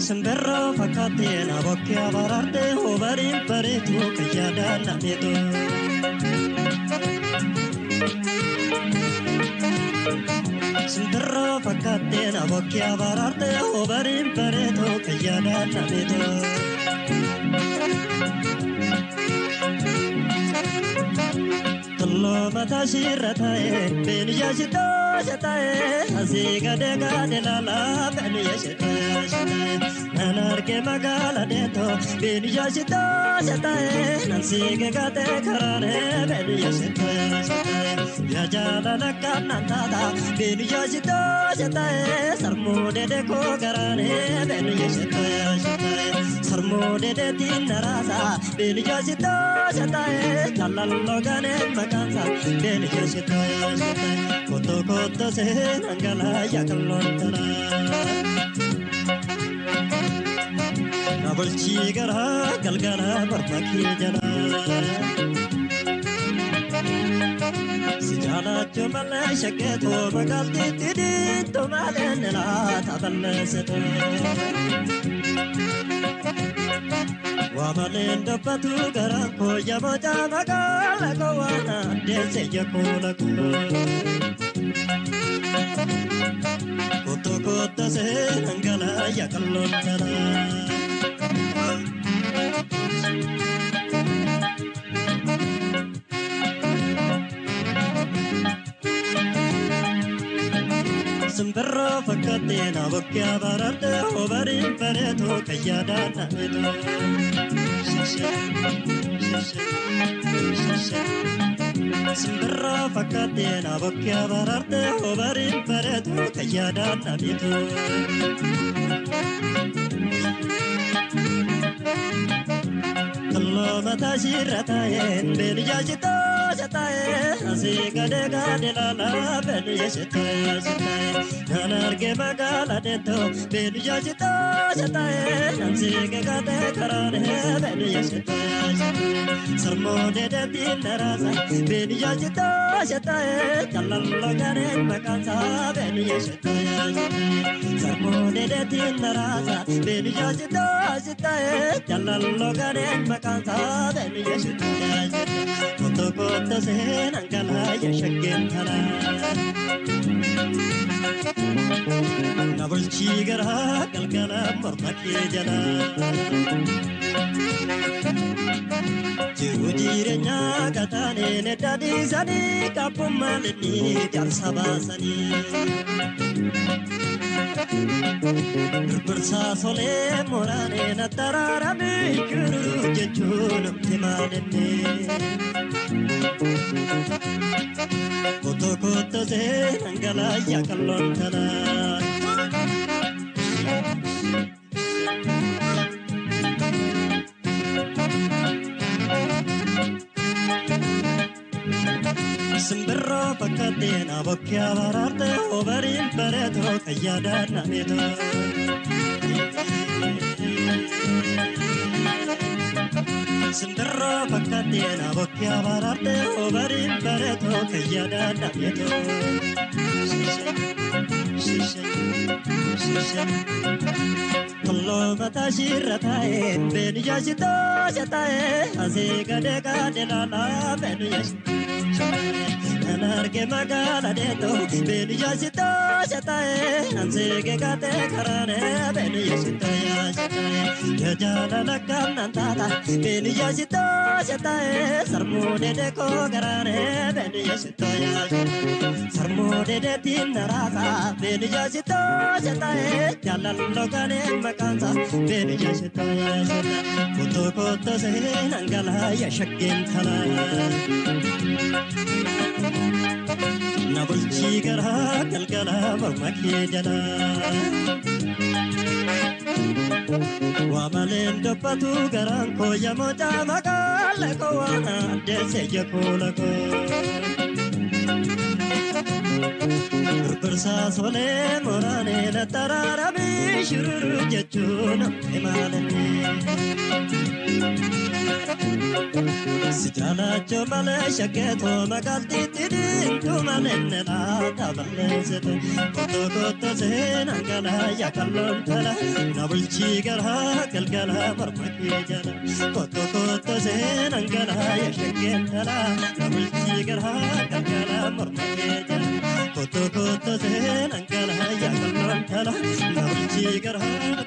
Sembirroo fakkaatee na bokkee abaraartee hobariin bareedu kayyaadaan lameetu. Sembirroo fakkaatee na bokkee abaraartee hobariin bareedu kayyaadaan lameetu. Toloo mataa shirra taa'ee beeniyaa shitoo shataa'ee asii gadee gadee laalaa beeniyaa shitoo shataa'ee naan argee magaalaa deetoo beeniyaa shitoo shataa'ee naan siigee gadee karaanee beeniyaa shitoo shataa'ee yaa jaalala kannaan taataa beeniyaa shitoo shataa'ee sarmuu deedee koo garaanee beeniyaa shitoo shataa'ee sarmuu deedee diinaraasaa beeniyaa shitoo shataa'ee jaalalloo ganee makansa beeniyaa shitoo shataa'ee koto koto seen angala yakallontana nabalchi gara galgala barmaki jala sijala chumala shaketo magalti tidi tomalen la tabalseto wamalen dapatu gara ko yamoja magala ko wana dese yakula ko koto koto seen angala yakallontana Sembirroo fakkaatee na bokkee abaraartee hobariin bareedu kayyaadaan lameetu. Sembirroo fakkaatee na bokkee abaraartee hobariin bareedu kayyaadaan lameetu. Toloo mataa shirra taa'ee beeniyaa shitoo shataa'ee asii gadee gadee laalaa beeniyaa shitoo shataa'ee naan argee magaalaa deetoo beeniyaa shitoo shataa'ee naan siigee gadee karaanee beeniyaa shitoo shataa'ee sarmoo deedee diinaraasa beeniyaa shitoo shataa'ee jaalalloo ganee maqaansa beeniyaa shitoo shataa'ee sarmoo deedee diinaraasa beeniyaa shitoo shataa'ee jaalalloo ganee maqaansa beeniyaa shitoo shataa'ee koto koto seen angala yashageen tana nabalchi gara galgala mormakee jala jiru jireenyaa gataanee neddaadhiisanii qabbummaa linnii jaarsa baasanii birbirsaa solee mooraanee na daraaramee jiru jechuun namti maalennee koto koto seen angala yakallontana Sembirroo fakkaatee na bokkee abaraartee hobariin bareedu kayyaadaan lameetu. Sembirroo fakkaatee na bokkee abaraartee hobariin bareedu kayyaadaan lameetu. Toloo mataa shirra taa'ee beeniyaa shitoo shataa'ee asii gadee gadee laalaa beeniyaa shitoo naan argee magaalaa deetoo beeniyaa shitoo shataa'ee naan siigee gadee karaanee beeniyaa shitoo shataa'ee yaa jaalala kannaan taataa beeniyaa shitoo shataa'ee sarmuu deedee koo garaanee beeniyaa shitoo shataa'ee sarmuu deedee diinaraasaa beeniyaa shitoo shataa'ee jaalalloo ganee maqaansa beeniyaa shitoo shataa'ee koto koto seen angala yashageen tana nabalchi gara galgala mormakee jala wamaleen dubbatu garaan koo yamoota magaalaa koo waan addeesse jechuudha koo. برسا سولي موراني لترارمي شرور جتشون إمالني سجانا جمال شكيتو مقالتي تدين تومالن لا تبلزت كوتو كوتو زين انقلا يكلم تلا نبلشي قرها كالقلا مرمكي جلا كوتو كوتو زين انقلا يشكين تلا نبلشي قرها كالقلا مرمكي جلا كوتو كوتو زين انقلا يكلم تلا نبلشي قرها